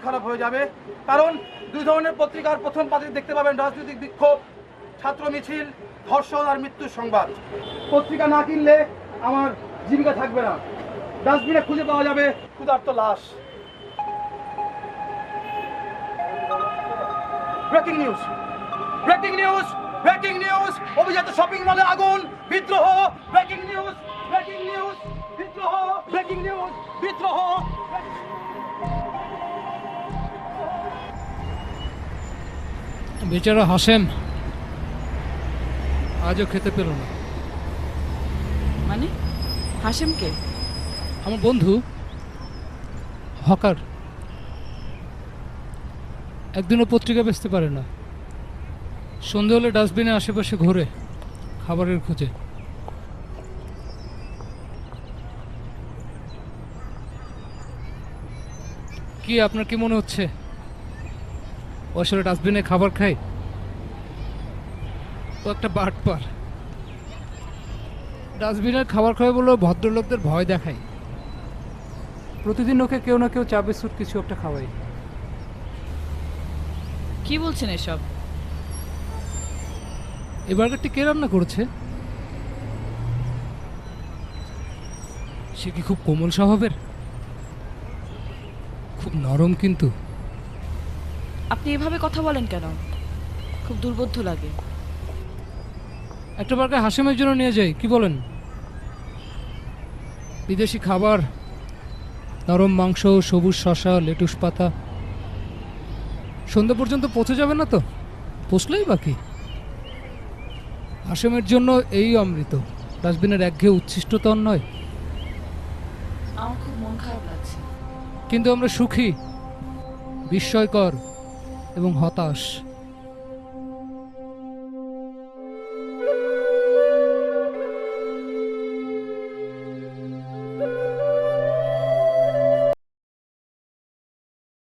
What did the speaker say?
খারাপ হয়ে যাবে, কারণ দুই ধরনের পত্রিকার প্রথম পাতায় দেখতে পাবেন রাজনৈতিক বিক্ষোভ, ছাত্র মিছিল, ধর্ষণ আর মৃত্যুর সংবাদ। পত্রিকা না কিনলে আমার জীবিকা থাকবে না। ডাস্টবিনে খুঁজে পাওয়া যাবে ক্ষুধার্ত লাশ। Breaking news, breaking news, breaking news! অভিজাত শপিং মলে আগুন, বিদ্রোহ! ব্রেকিং নিউজ, ব্রেকিং নিউজ, বিদ্রোহ! ব্রেকিং নিউজ, বিদ্রোহ! বেচারা হাসেম আজও খেতে পেল না। মানে হাসেমকে? আমার বন্ধু হকার, একদিনও পত্রিকা বেচতে পারে না। সন্ধে হলে ডাস্টবিনে আশেপাশে ঘোরে খাবারের খোঁজে। কি আপনার কি মনে হচ্ছে ও আসলে ডাস্টবিনে খাবার খায়? ও একটা বাটপার। ডাস্টবিনের খাবার খায় বলে ভদ্রলোকদের ভয় দেখায়। প্রতিদিন ওকে কেউ না কেউ চা বিস্কুট কিছু একটা খাওয়াই। কি বলছেন এসব? এই বার্গারটি কে রান্না করেছে? সে কি খুব কোমল স্বভাবের? খুব নরম কিন্তু। আপনি এভাবে কথা বলেন কেন? খুব দুর্বোধ্য লাগে। একটা বার্গার হাসেমের জন্য নিয়ে যাই, কি বলেন? বিদেশি খাবার, নরম মাংস, সবুজ শসা, লেটুস পাতা। সন্ধ্যা পর্যন্ত পৌঁছে যাবে না তো? পৌঁছলেই বাকি। হাসেমের জন্য এই অমৃত, ডাস্টবিনের একঘেয়ে উচ্ছিষ্ট তন নয়। আমার খুব মন খারাপ লাগছে। কিন্তু আমরা সুখী, বিস্ময়কর এবং হতাশ।